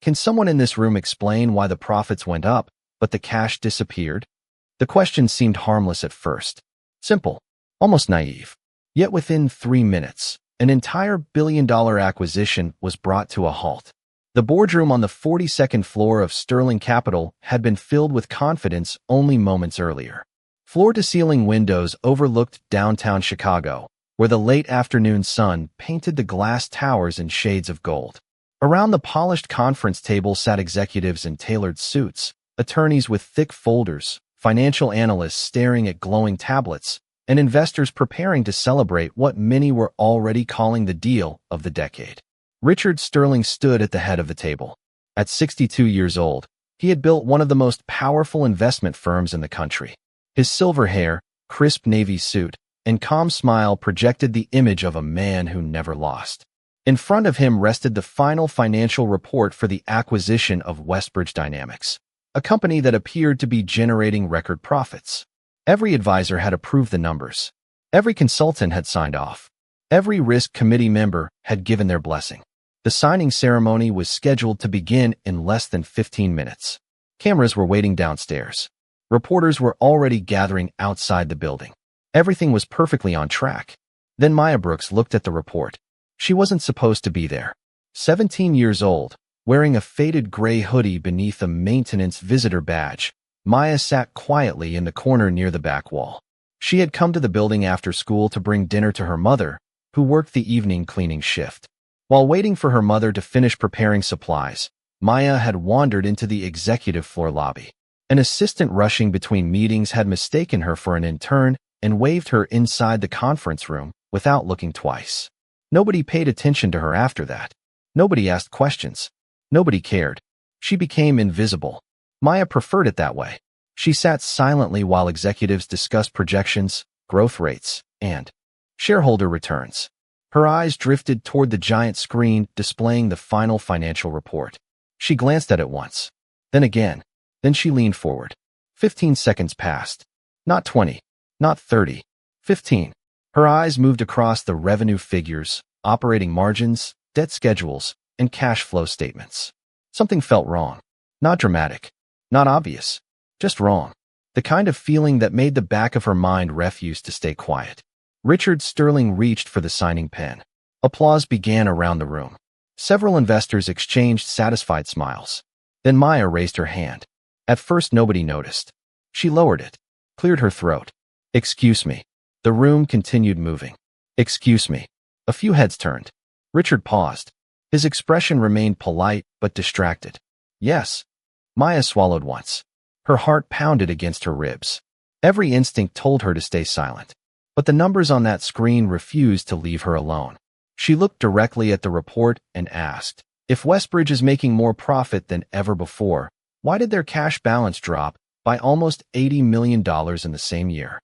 Can someone in this room explain why the profits went up, but the cash disappeared? The question seemed harmless at first. Simple, almost naive. Yet within 3 minutes, an entire billion-dollar acquisition was brought to a halt. The boardroom on the 42nd floor of Sterling Capital had been filled with confidence only moments earlier. Floor-to-ceiling windows overlooked downtown Chicago, where the late afternoon sun painted the glass towers in shades of gold. Around the polished conference table sat executives in tailored suits, attorneys with thick folders, financial analysts staring at glowing tablets, and investors preparing to celebrate what many were already calling the deal of the decade. Richard Sterling stood at the head of the table. At 62 years old, he had built one of the most powerful investment firms in the country. His silver hair, crisp navy suit, and calm smile projected the image of a man who never lost. In front of him rested the final financial report for the acquisition of Westbridge Dynamics, a company that appeared to be generating record profits. Every advisor had approved the numbers. Every consultant had signed off. Every risk committee member had given their blessing. The signing ceremony was scheduled to begin in less than 15 minutes. Cameras were waiting downstairs. Reporters were already gathering outside the building. Everything was perfectly on track. Then Maya Brooks looked at the report. She wasn't supposed to be there. 17 years old, wearing a faded gray hoodie beneath a maintenance visitor badge, Maya sat quietly in the corner near the back wall. She had come to the building after school to bring dinner to her mother, who worked the evening cleaning shift. While waiting for her mother to finish preparing supplies, Maya had wandered into the executive floor lobby. An assistant rushing between meetings had mistaken her for an intern and waved her inside the conference room without looking twice. Nobody paid attention to her after that. Nobody asked questions. Nobody cared. She became invisible. Maya preferred it that way. She sat silently while executives discussed projections, growth rates, and shareholder returns. Her eyes drifted toward the giant screen displaying the final financial report. She glanced at it once, then again. Then she leaned forward. 15 seconds passed. Not 20. Not 30. 15. Her eyes moved across the revenue figures, operating margins, debt schedules, and cash flow statements. Something felt wrong. Not dramatic. Not obvious. Just wrong. The kind of feeling that made the back of her mind refuse to stay quiet. Richard Sterling reached for the signing pen. Applause began around the room. Several investors exchanged satisfied smiles. Then Maya raised her hand. At first nobody noticed. She lowered it, cleared her throat. "Excuse me." The room continued moving. "Excuse me." A few heads turned. Richard paused. His expression remained polite but distracted. "Yes." Maya swallowed once. Her heart pounded against her ribs. Every instinct told her to stay silent. But the numbers on that screen refused to leave her alone. She looked directly at the report and asked, "If Westbridge is making more profit than ever before, why did their cash balance drop by almost $80 million in the same year?"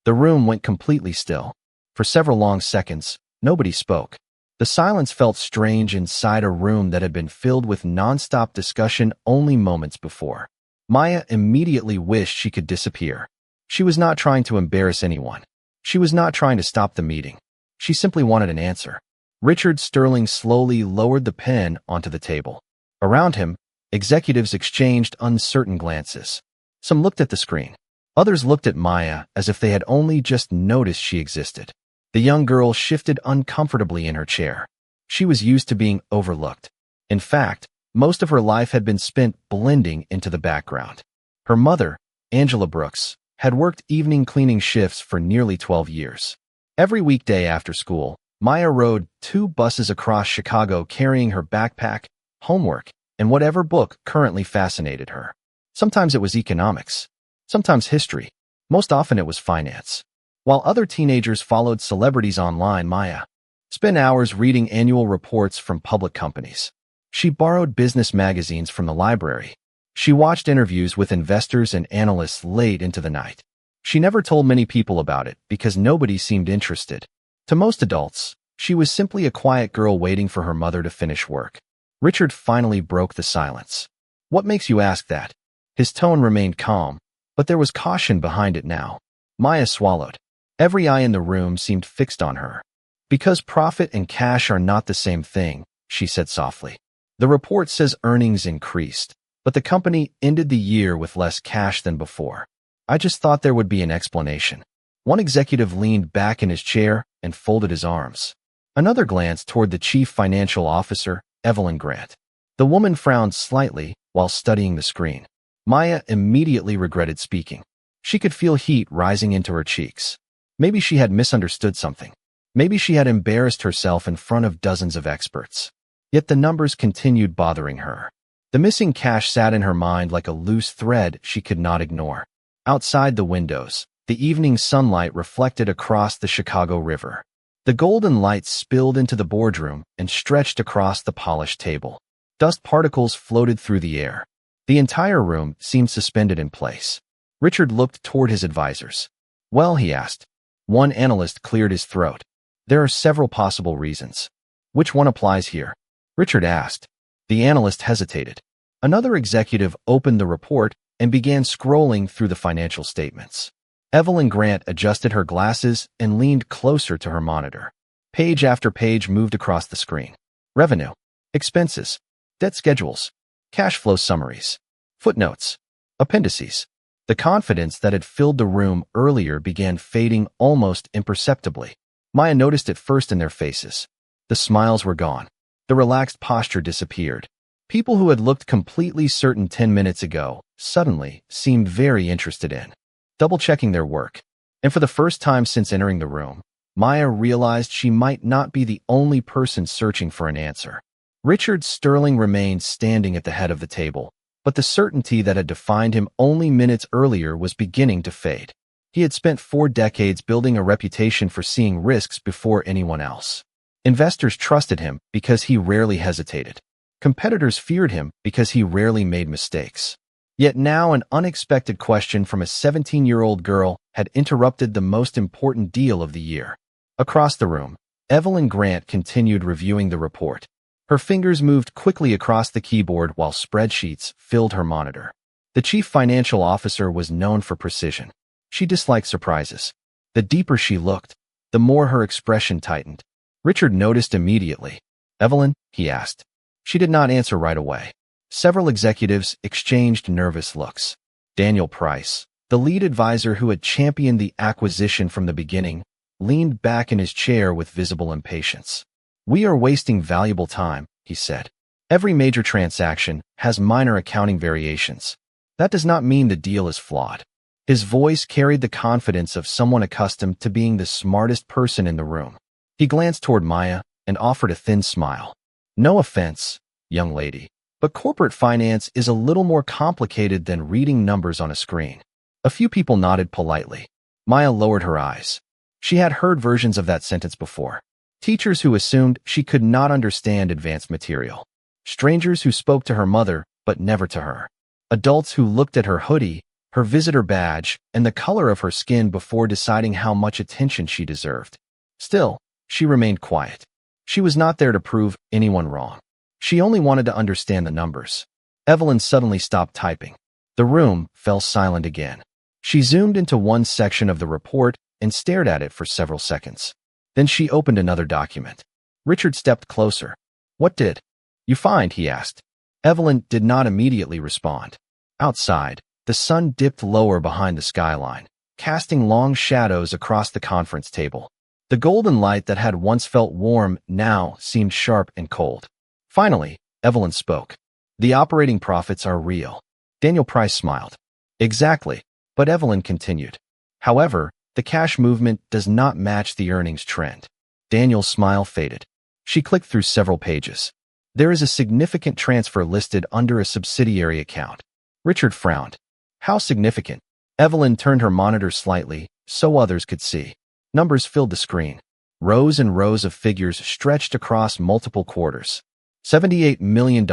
The room went completely still. For several long seconds, nobody spoke. The silence felt strange inside a room that had been filled with nonstop discussion only moments before. Maya immediately wished she could disappear. She was not trying to embarrass anyone. She was not trying to stop the meeting. She simply wanted an answer. Richard Sterling slowly lowered the pen onto the table. Around him, executives exchanged uncertain glances. Some looked at the screen. Others looked at Maya as if they had only just noticed she existed. The young girl shifted uncomfortably in her chair. She was used to being overlooked. In fact, most of her life had been spent blending into the background. Her mother, Angela Brooks, had worked evening cleaning shifts for nearly 12 years. Every weekday after school, Maya rode 2 buses across Chicago carrying her backpack, homework, and whatever book currently fascinated her. Sometimes it was economics. Sometimes history. Most often it was finance. While other teenagers followed celebrities online, Maya spent hours reading annual reports from public companies. She borrowed business magazines from the library. She watched interviews with investors and analysts late into the night. She never told many people about it because nobody seemed interested. To most adults, she was simply a quiet girl waiting for her mother to finish work. Richard finally broke the silence. "What makes you ask that?" His tone remained calm, but there was caution behind it now. Maya swallowed. Every eye in the room seemed fixed on her. "Because profit and cash are not the same thing," she said softly. The report says earnings increased, but the company ended the year with less cash than before. I just thought there would be an explanation. One executive leaned back in his chair and folded his arms. Another glanced toward the chief financial officer, Evelyn Grant. The woman frowned slightly while studying the screen. Maya immediately regretted speaking. She could feel heat rising into her cheeks. Maybe she had misunderstood something. Maybe she had embarrassed herself in front of dozens of experts. Yet the numbers continued bothering her. The missing cash sat in her mind like a loose thread she could not ignore. Outside the windows, the evening sunlight reflected across the Chicago River. The golden light spilled into the boardroom and stretched across the polished table. Dust particles floated through the air. The entire room seemed suspended in place. Richard looked toward his advisors. "Well," he asked. One analyst cleared his throat. "There are several possible reasons." "Which one applies here?" Richard asked. The analyst hesitated. Another executive opened the report and began scrolling through the financial statements. Evelyn Grant adjusted her glasses and leaned closer to her monitor. Page after page moved across the screen. Revenue, expenses, debt schedules, cash flow summaries, footnotes, appendices. The confidence that had filled the room earlier began fading almost imperceptibly. Maya noticed it first in their faces. The smiles were gone. The relaxed posture disappeared. People who had looked completely certain 10 minutes ago suddenly seemed very interested in double-checking their work. And for the first time since entering the room, Maya realized she might not be the only person searching for an answer. Richard Sterling remained standing at the head of the table, but the certainty that had defined him only minutes earlier was beginning to fade. He had spent 4 decades building a reputation for seeing risks before anyone else. Investors trusted him because he rarely hesitated. Competitors feared him because he rarely made mistakes. Yet now an unexpected question from a 17-year-old girl had interrupted the most important deal of the year. Across the room, Evelyn Grant continued reviewing the report. Her fingers moved quickly across the keyboard while spreadsheets filled her monitor. The chief financial officer was known for precision. She disliked surprises. The deeper she looked, the more her expression tightened. Richard noticed immediately. "Evelyn?" he asked. She did not answer right away. Several executives exchanged nervous looks. Daniel Price, the lead advisor who had championed the acquisition from the beginning, leaned back in his chair with visible impatience. "We are wasting valuable time," he said. "Every major transaction has minor accounting variations. That does not mean the deal is flawed." His voice carried the confidence of someone accustomed to being the smartest person in the room. He glanced toward Maya and offered a thin smile. "No offense, young lady, but corporate finance is a little more complicated than reading numbers on a screen." A few people nodded politely. Maya lowered her eyes. She had heard versions of that sentence before. Teachers who assumed she could not understand advanced material. Strangers who spoke to her mother but never to her. Adults who looked at her hoodie, her visitor badge, and the color of her skin before deciding how much attention she deserved. Still, she remained quiet. She was not there to prove anyone wrong. She only wanted to understand the numbers. Evelyn suddenly stopped typing. The room fell silent again. She zoomed into one section of the report and stared at it for several seconds. Then she opened another document. Richard stepped closer. "What did you find?" he asked. Evelyn did not immediately respond. Outside, the sun dipped lower behind the skyline, casting long shadows across the conference table. The golden light that had once felt warm now seemed sharp and cold. Finally, Evelyn spoke. "The operating profits are real." Daniel Price smiled. "Exactly," but Evelyn continued. "However, the cash movement does not match the earnings trend." Daniel's smile faded. She clicked through several pages. "There is a significant transfer listed under a subsidiary account." Richard frowned. "How significant?" Evelyn turned her monitor slightly so others could see. Numbers filled the screen. Rows and rows of figures stretched across multiple quarters. $78 million,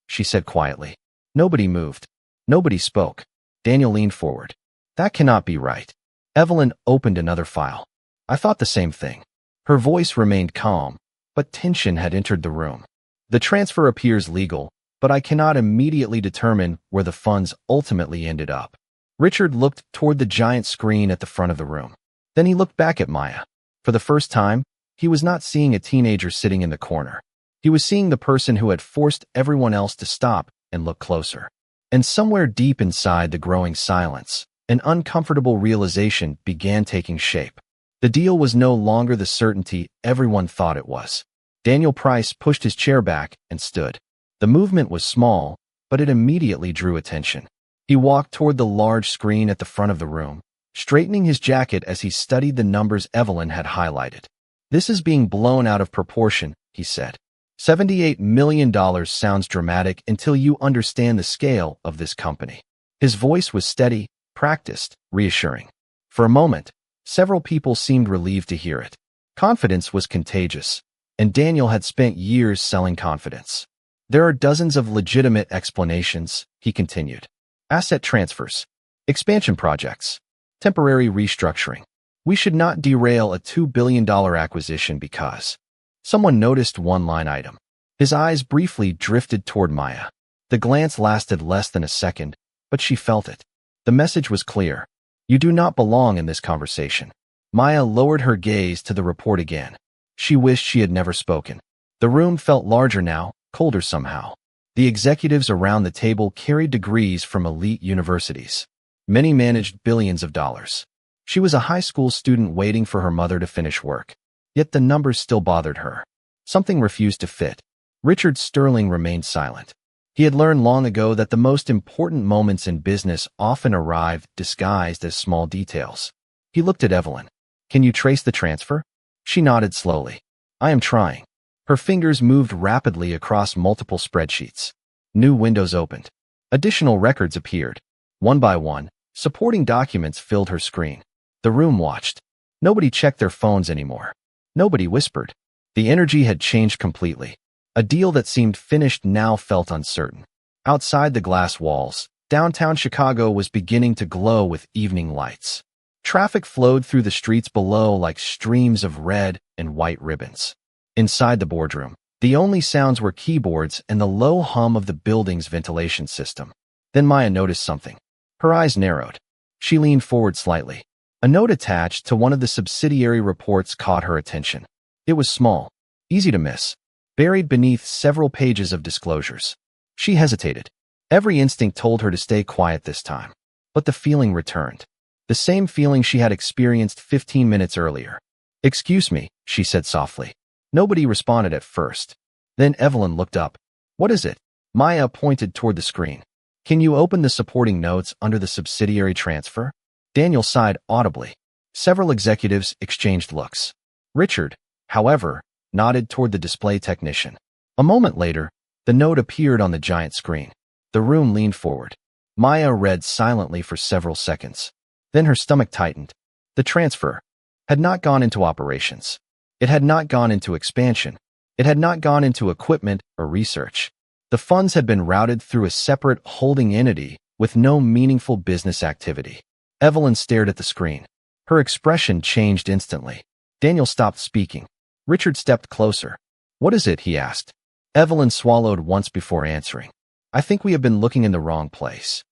she said quietly. Nobody moved. Nobody spoke. Daniel leaned forward. "That cannot be right." Evelyn opened another file. "I thought the same thing." Her voice remained calm, but tension had entered the room. "The transfer appears legal, but I cannot immediately determine where the funds ultimately ended up." Richard looked toward the giant screen at the front of the room. Then he looked back at Maya. For the first time, he was not seeing a teenager sitting in the corner. He was seeing the person who had forced everyone else to stop and look closer. And somewhere deep inside the growing silence, an uncomfortable realization began taking shape. The deal was no longer the certainty everyone thought it was. Daniel Price pushed his chair back and stood. The movement was small, but it immediately drew attention. He walked toward the large screen at the front of the room, straightening his jacket as he studied the numbers Evelyn had highlighted. "This is being blown out of proportion," he said. $78 million sounds dramatic until you understand the scale of this company. His voice was steady, practiced, reassuring. For a moment, several people seemed relieved to hear it. Confidence was contagious, and Daniel had spent years selling confidence. "There are dozens of legitimate explanations," he continued. "Asset transfers, expansion projects, temporary restructuring. We should not derail a $2 billion acquisition because..." Someone noticed one line item. His eyes briefly drifted toward Maya. The glance lasted less than a second, but she felt it. The message was clear. "You do not belong in this conversation." Maya lowered her gaze to the report again. She wished she had never spoken. The room felt larger now, colder somehow. The executives around the table carried degrees from elite universities. Many managed billions of dollars. She was a high school student waiting for her mother to finish work. Yet the numbers still bothered her. Something refused to fit. Richard Sterling remained silent. He had learned long ago that the most important moments in business often arrive disguised as small details. He looked at Evelyn. "Can you trace the transfer?" She nodded slowly. "I am trying." Her fingers moved rapidly across multiple spreadsheets. New windows opened. Additional records appeared. One by one, supporting documents filled her screen. The room watched. Nobody checked their phones anymore. Nobody whispered. The energy had changed completely. A deal that seemed finished now felt uncertain. Outside the glass walls, downtown Chicago was beginning to glow with evening lights. Traffic flowed through the streets below like streams of red and white ribbons. Inside the boardroom, the only sounds were keyboards and the low hum of the building's ventilation system. Then Maya noticed something. Her eyes narrowed. She leaned forward slightly. A note attached to one of the subsidiary reports caught her attention. It was small, easy to miss, buried beneath several pages of disclosures. She hesitated. Every instinct told her to stay quiet this time. But the feeling returned. The same feeling she had experienced 15 minutes earlier. "Excuse me," she said softly. Nobody responded at first. Then Evelyn looked up. "What is it?" Maya pointed toward the screen. "Can you open the supporting notes under the subsidiary transfer?" Daniel sighed audibly. Several executives exchanged looks. Richard, however, nodded toward the display technician. A moment later, the note appeared on the giant screen. The room leaned forward. Maya read silently for several seconds. Then her stomach tightened. The transfer had not gone into operations. It had not gone into expansion. It had not gone into equipment or research. The funds had been routed through a separate holding entity with no meaningful business activity. Evelyn stared at the screen. Her expression changed instantly. Daniel stopped speaking. Richard stepped closer. "What is it?" he asked. Evelyn swallowed once before answering. "I think we have been looking in the wrong place."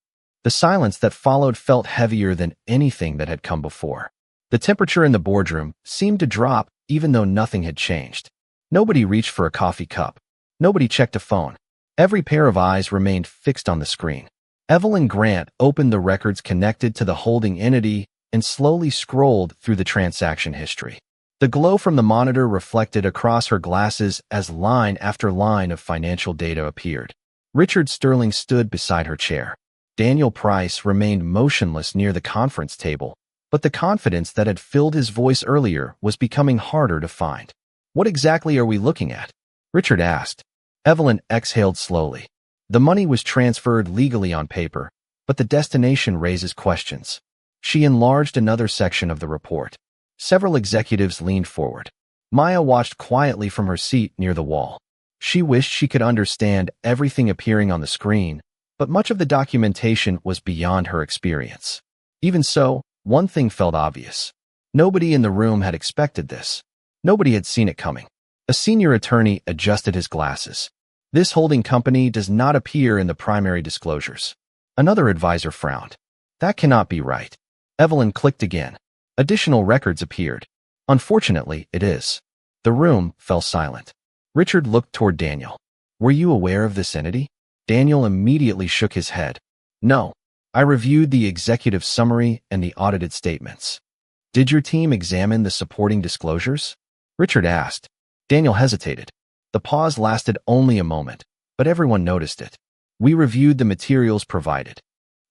The silence that followed felt heavier than anything that had come before. The temperature in the boardroom seemed to drop even though nothing had changed. Nobody reached for a coffee cup. Nobody checked a phone. Every pair of eyes remained fixed on the screen. Evelyn Grant opened the records connected to the holding entity and slowly scrolled through the transaction history. The glow from the monitor reflected across her glasses as line after line of financial data appeared. Richard Sterling stood beside her chair. Daniel Price remained motionless near the conference table, but the confidence that had filled his voice earlier was becoming harder to find. "What exactly are we looking at?" Richard asked. Evelyn exhaled slowly. The money was transferred legally on paper, but the destination raises questions. She enlarged another section of the report. Several executives leaned forward. Maya watched quietly from her seat near the wall. She wished she could understand everything appearing on the screen, but much of the documentation was beyond her experience. Even so, one thing felt obvious. Nobody in the room had expected this. Nobody had seen it coming. A senior attorney adjusted his glasses. "This holding company does not appear in the primary disclosures." Another advisor frowned. "That cannot be right." Evelyn clicked again. Additional records appeared. "Unfortunately, it is." The room fell silent. Richard looked toward Daniel. Were you aware of this entity? Daniel immediately shook his head. No. I reviewed the executive summary and the audited statements. Did your team examine the supporting disclosures? Richard asked. Daniel hesitated. The pause lasted only a moment, but everyone noticed it. We reviewed the materials provided.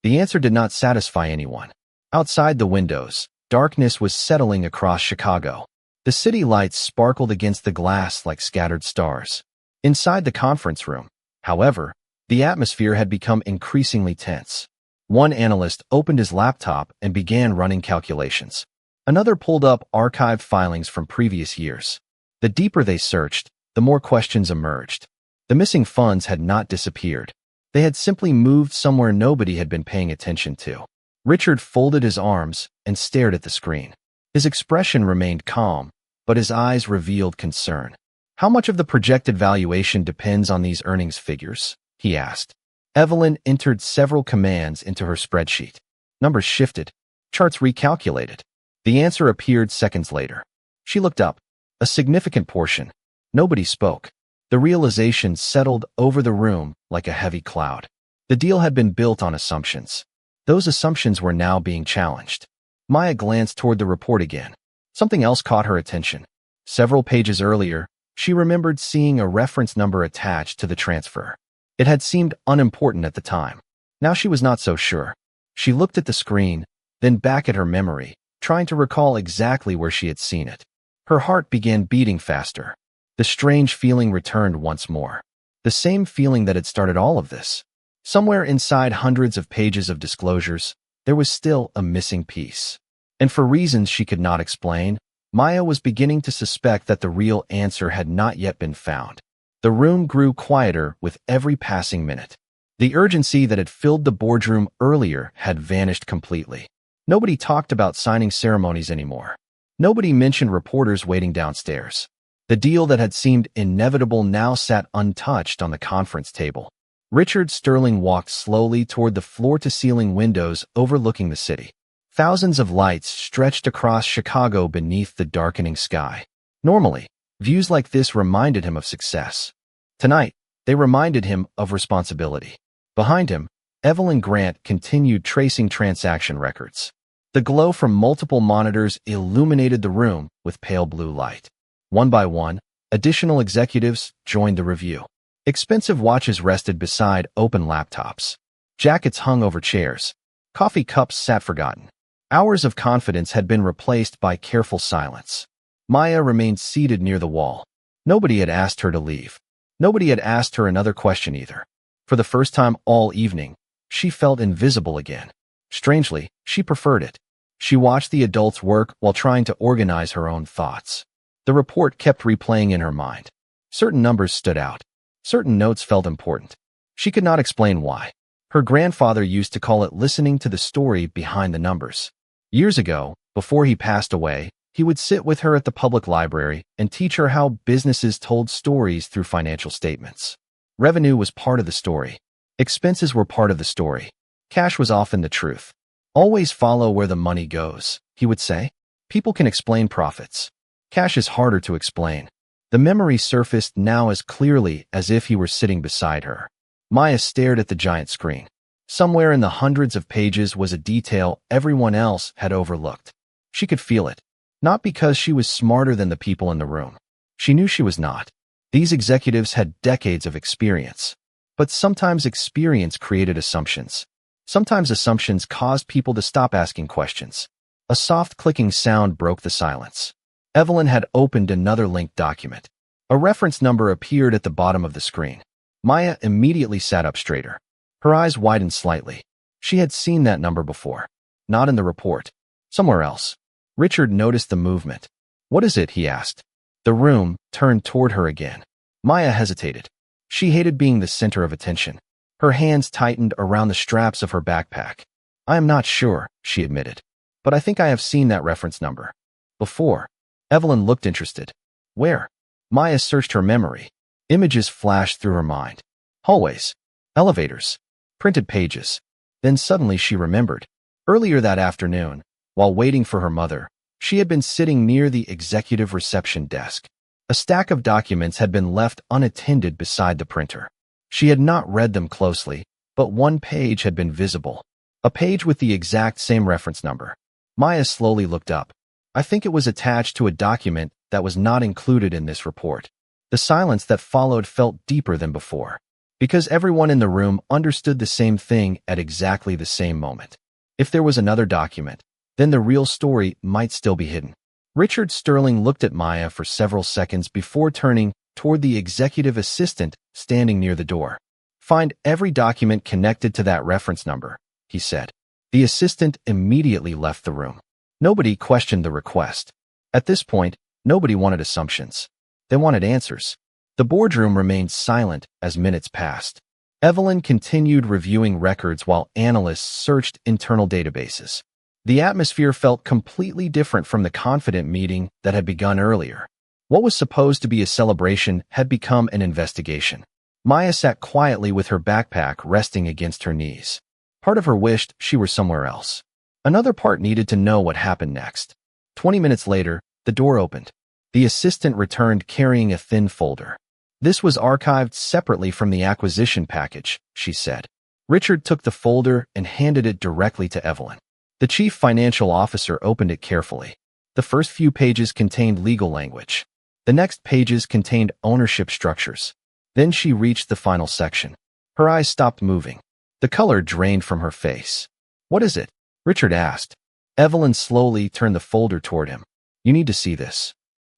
The answer did not satisfy anyone. Outside the windows, darkness was settling across Chicago. The city lights sparkled against the glass like scattered stars. Inside the conference room, however, the atmosphere had become increasingly tense. One analyst opened his laptop and began running calculations. Another pulled up archived filings from previous years. The deeper they searched, the more questions emerged. The missing funds had not disappeared. They had simply moved somewhere nobody had been paying attention to. Richard folded his arms and stared at the screen. His expression remained calm, but his eyes revealed concern. How much of the projected valuation depends on these earnings figures? He asked. Evelyn entered several commands into her spreadsheet. Numbers shifted. Charts recalculated. The answer appeared seconds later. She looked up. A significant portion. Nobody spoke. The realization settled over the room like a heavy cloud. The deal had been built on assumptions. Those assumptions were now being challenged. Maya glanced toward the report again. Something else caught her attention. Several pages earlier, she remembered seeing a reference number attached to the transfer. It had seemed unimportant at the time. Now she was not so sure. She looked at the screen, then back at her memory, trying to recall exactly where she had seen it. Her heart began beating faster. The strange feeling returned once more. The same feeling that had started all of this. Somewhere inside hundreds of pages of disclosures, there was still a missing piece. And for reasons she could not explain, Maya was beginning to suspect that the real answer had not yet been found. The room grew quieter with every passing minute. The urgency that had filled the boardroom earlier had vanished completely. Nobody talked about signing ceremonies anymore. Nobody mentioned reporters waiting downstairs. The deal that had seemed inevitable now sat untouched on the conference table. Richard Sterling walked slowly toward the floor-to-ceiling windows overlooking the city. Thousands of lights stretched across Chicago beneath the darkening sky. Normally, views like this reminded him of success. Tonight, they reminded him of responsibility. Behind him, Evelyn Grant continued tracing transaction records. The glow from multiple monitors illuminated the room with pale blue light. One by one, additional executives joined the review. Expensive watches rested beside open laptops. Jackets hung over chairs. Coffee cups sat forgotten. Hours of confidence had been replaced by careful silence. Maya remained seated near the wall. Nobody had asked her to leave. Nobody had asked her another question either. For the first time all evening, she felt invisible again. Strangely, she preferred it. She watched the adults work while trying to organize her own thoughts. The report kept replaying in her mind. Certain numbers stood out. Certain notes felt important. She could not explain why. Her grandfather used to call it listening to the story behind the numbers. Years ago, before he passed away, he would sit with her at the public library and teach her how businesses told stories through financial statements. Revenue was part of the story. Expenses were part of the story. Cash was often the truth. Always follow where the money goes, he would say. People can explain profits. Cash is harder to explain. The memory surfaced now as clearly as if he were sitting beside her. Maya stared at the giant screen. Somewhere in the hundreds of pages was a detail everyone else had overlooked. She could feel it. Not because she was smarter than the people in the room. She knew she was not. These executives had decades of experience. But sometimes experience created assumptions. Sometimes assumptions caused people to stop asking questions. A soft clicking sound broke the silence. Evelyn had opened another linked document. A reference number appeared at the bottom of the screen. Maya immediately sat up straighter. Her eyes widened slightly. She had seen that number before. Not in the report. Somewhere else. Richard noticed the movement. What is it? He asked. The room turned toward her again. Maya hesitated. She hated being the center of attention. Her hands tightened around the straps of her backpack. I am not sure, she admitted. But I think I have seen that reference number. Before. Evelyn looked interested. Where? Maya searched her memory. Images flashed through her mind. Hallways. Elevators. Printed pages. Then suddenly she remembered. Earlier that afternoon, while waiting for her mother, she had been sitting near the executive reception desk. A stack of documents had been left unattended beside the printer. She had not read them closely, but one page had been visible. A page with the exact same reference number. Maya slowly looked up. I think it was attached to a document that was not included in this report. The silence that followed felt deeper than before, because everyone in the room understood the same thing at exactly the same moment. If there was another document, then the real story might still be hidden. Richard Sterling looked at Maya for several seconds before turning toward the executive assistant standing near the door. Find every document connected to that reference number, he said. The assistant immediately left the room. Nobody questioned the request. At this point, nobody wanted assumptions. They wanted answers. The boardroom remained silent as minutes passed. Evelyn continued reviewing records while analysts searched internal databases. The atmosphere felt completely different from the confident meeting that had begun earlier. What was supposed to be a celebration had become an investigation. Maya sat quietly with her backpack resting against her knees. Part of her wished she were somewhere else. Another part needed to know what happened next. 20 minutes later, the door opened. The assistant returned carrying a thin folder. This was archived separately from the acquisition package, she said. Richard took the folder and handed it directly to Evelyn. The chief financial officer opened it carefully. The first few pages contained legal language. The next pages contained ownership structures. Then she reached the final section. Her eyes stopped moving. The color drained from her face. What is it? Richard asked. Evelyn slowly turned the folder toward him. You need to see this.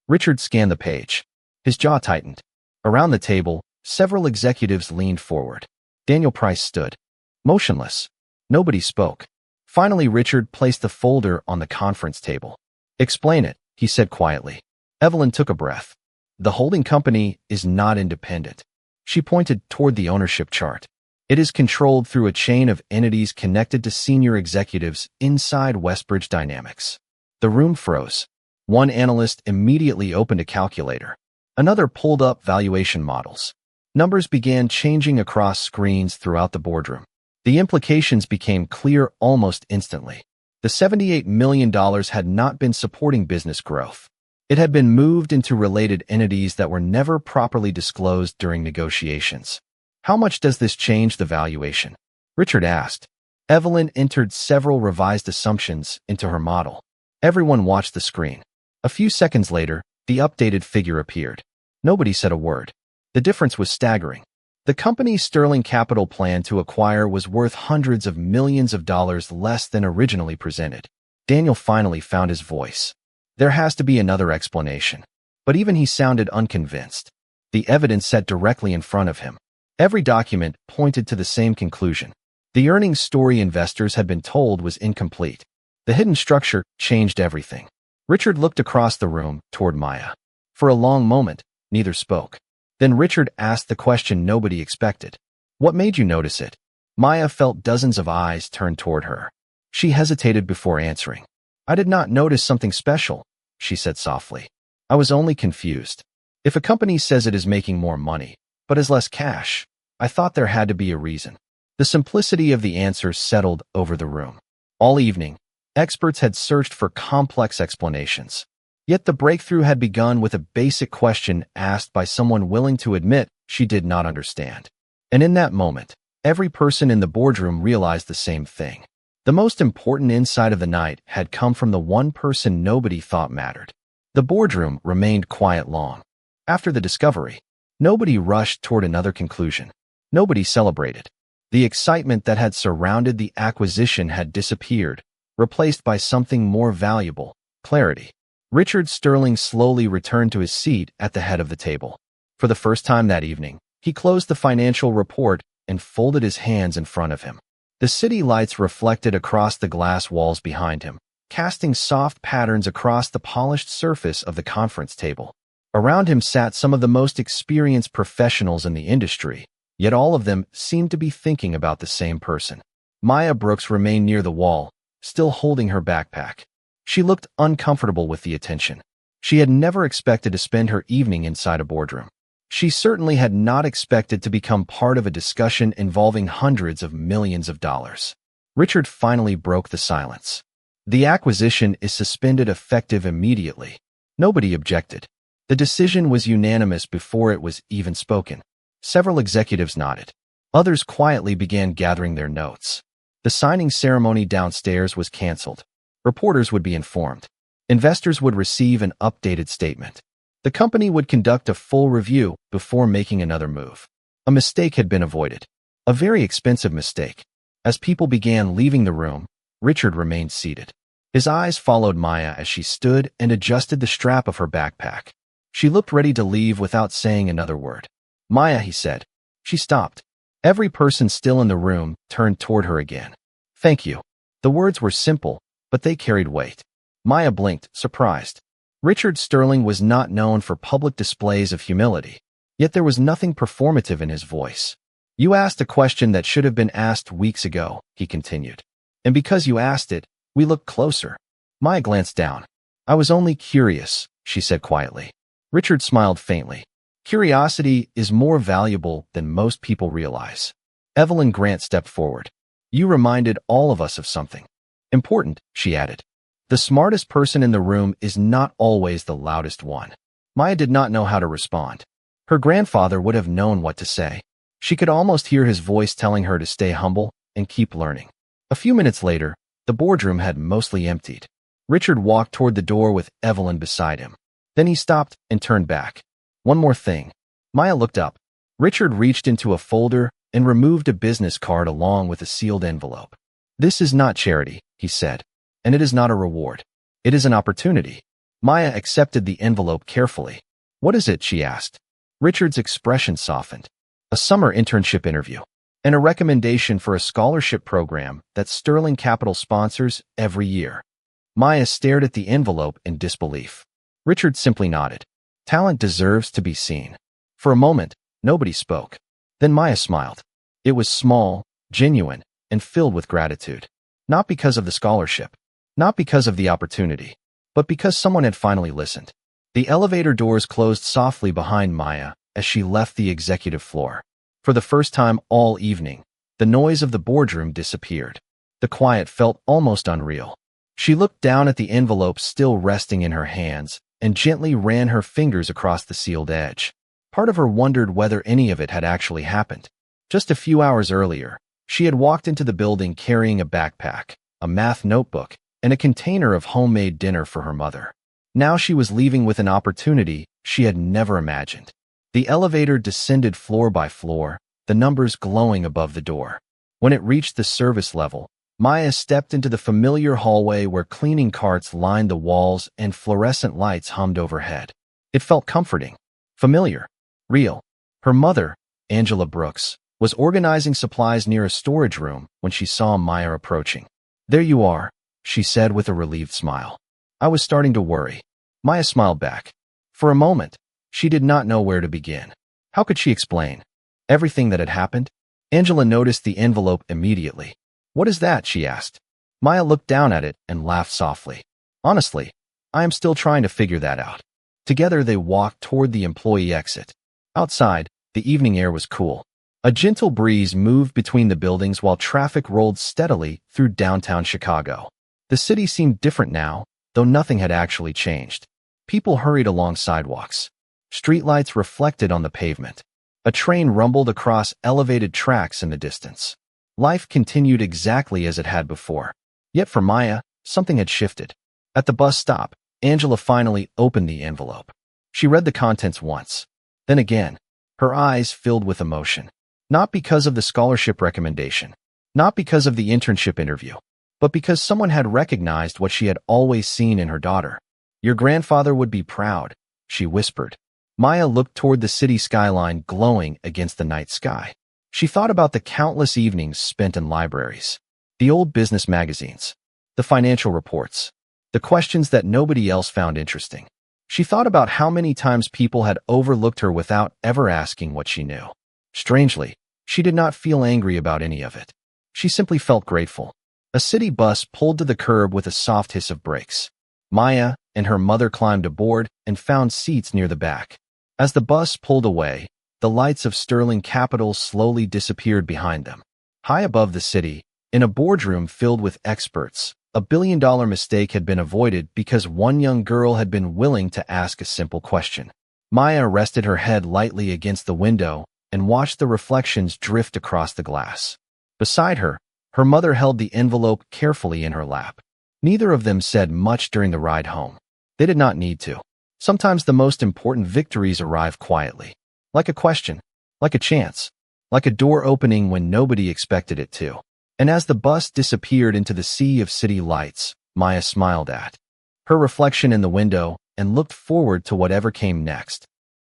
Richard scanned the page. His jaw tightened. Around the table, several executives leaned forward. Daniel Price stood, motionless. Nobody spoke. Finally, Richard placed the folder on the conference table. Explain it, he said quietly. Evelyn took a breath. The holding company is not independent. She pointed toward the ownership chart. It is controlled through a chain of entities connected to senior executives inside Westbridge Dynamics. The room froze. One analyst immediately opened a calculator. Another pulled up valuation models. Numbers began changing across screens throughout the boardroom. The implications became clear almost instantly. The $78 million had not been supporting business growth. It had been moved into related entities that were never properly disclosed during negotiations. How much does this change the valuation? Richard asked. Evelyn entered several revised assumptions into her model. Everyone watched the screen. A few seconds later, the updated figure appeared. Nobody said a word. The difference was staggering. The company's Sterling Capital plan to acquire was worth hundreds of millions of dollars less than originally presented. Daniel finally found his voice. There has to be another explanation. But even he sounded unconvinced. The evidence sat directly in front of him. Every document pointed to the same conclusion. The earnings story investors had been told was incomplete. The hidden structure changed everything. Richard looked across the room toward Maya. For a long moment, neither spoke. Then Richard asked the question nobody expected. What made you notice it? Maya felt dozens of eyes turn toward her. She hesitated before answering. I did not notice something special, she said softly. I was only confused. If a company says it is making more money, but has less cash, I thought there had to be a reason. The simplicity of the answer settled over the room. All evening, experts had searched for complex explanations. Yet the breakthrough had begun with a basic question asked by someone willing to admit she did not understand. And in that moment, every person in the boardroom realized the same thing. The most important insight of the night had come from the one person nobody thought mattered. The boardroom remained quiet long. After the discovery, nobody rushed toward another conclusion. Nobody celebrated. The excitement that had surrounded the acquisition had disappeared, replaced by something more valuable, clarity. Richard Sterling slowly returned to his seat at the head of the table. For the first time that evening, he closed the financial report and folded his hands in front of him. The city lights reflected across the glass walls behind him, casting soft patterns across the polished surface of the conference table. Around him sat some of the most experienced professionals in the industry, yet all of them seemed to be thinking about the same person. Maya Brooks remained near the wall, still holding her backpack. She looked uncomfortable with the attention. She had never expected to spend her evening inside a boardroom. She certainly had not expected to become part of a discussion involving hundreds of millions of dollars. Richard finally broke the silence. The acquisition is suspended effective immediately. Nobody objected. The decision was unanimous before it was even spoken. Several executives nodded. Others quietly began gathering their notes. The signing ceremony downstairs was canceled. Reporters would be informed. Investors would receive an updated statement. The company would conduct a full review before making another move. A mistake had been avoided. A very expensive mistake. As people began leaving the room, Richard remained seated. His eyes followed Maya as she stood and adjusted the strap of her backpack. She looked ready to leave without saying another word. "Maya," he said. She stopped. Every person still in the room turned toward her again. "Thank you." The words were simple, but they carried weight. Maya blinked, surprised. Richard Sterling was not known for public displays of humility, yet there was nothing performative in his voice. "You asked a question that should have been asked weeks ago," he continued. "And because you asked it, we looked closer." Maya glanced down. "I was only curious," she said quietly. Richard smiled faintly. "Curiosity is more valuable than most people realize." Evelyn Grant stepped forward. "You reminded all of us of something important," she added. "The smartest person in the room is not always the loudest one." Maya did not know how to respond. Her grandfather would have known what to say. She could almost hear his voice telling her to stay humble and keep learning. A few minutes later, the boardroom had mostly emptied. Richard walked toward the door with Evelyn beside him. Then he stopped and turned back. "One more thing." Maya looked up. Richard reached into a folder and removed a business card along with a sealed envelope. "This is not charity," he said, "and it is not a reward. It is an opportunity." Maya accepted the envelope carefully. "What is it?" she asked. Richard's expression softened. "A summer internship interview and a recommendation for a scholarship program that Sterling Capital sponsors every year." Maya stared at the envelope in disbelief. Richard simply nodded. Talent deserves to be seen. For a moment, nobody spoke. Then Maya smiled. It was small, genuine, and filled with gratitude. Not because of the scholarship, not because of the opportunity, but because someone had finally listened. The elevator doors closed softly behind Maya as she left the executive floor. For the first time all evening, the noise of the boardroom disappeared. The quiet felt almost unreal. She looked down at the envelope still resting in her hands and gently ran her fingers across the sealed edge. Part of her wondered whether any of it had actually happened. Just a few hours earlier, she had walked into the building carrying a backpack, a math notebook, and a container of homemade dinner for her mother. Now she was leaving with an opportunity she had never imagined. The elevator descended floor by floor, the numbers glowing above the door. When it reached the service level, Maya stepped into the familiar hallway where cleaning carts lined the walls and fluorescent lights hummed overhead. It felt comforting, familiar, real. Her mother, Angela Brooks, was organizing supplies near a storage room when she saw Maya approaching. "There you are," she said with a relieved smile. "I was starting to worry." Maya smiled back. For a moment, she did not know where to begin. How could she explain everything that had happened? Angela noticed the envelope immediately. "What is that?" she asked. Maya looked down at it and laughed softly. "Honestly, I am still trying to figure that out." Together they walked toward the employee exit. Outside, the evening air was cool. A gentle breeze moved between the buildings while traffic rolled steadily through downtown Chicago. The city seemed different now, though nothing had actually changed. People hurried along sidewalks. Streetlights reflected on the pavement. A train rumbled across elevated tracks in the distance. Life continued exactly as it had before. Yet for Maya, something had shifted. At the bus stop, Angela finally opened the envelope. She read the contents once. Then again, her eyes filled with emotion. Not because of the scholarship recommendation, not because of the internship interview, but because someone had recognized what she had always seen in her daughter. "Your grandfather would be proud," she whispered. Maya looked toward the city skyline glowing against the night sky. She thought about the countless evenings spent in libraries, the old business magazines, the financial reports, the questions that nobody else found interesting. She thought about how many times people had overlooked her without ever asking what she knew. Strangely, she did not feel angry about any of it. She simply felt grateful. A city bus pulled to the curb with a soft hiss of brakes. Maya and her mother climbed aboard and found seats near the back. As the bus pulled away, the lights of Sterling Capital slowly disappeared behind them. High above the city, in a boardroom filled with experts, a billion-dollar mistake had been avoided because one young girl had been willing to ask a simple question. Maya rested her head lightly against the window and watched the reflections drift across the glass. Beside her, her mother held the envelope carefully in her lap. Neither of them said much during the ride home. They did not need to. Sometimes the most important victories arrive quietly. Like a question, like a chance, like a door opening when nobody expected it to. And as the bus disappeared into the sea of city lights, Maya smiled at her reflection in the window and looked forward to whatever came next.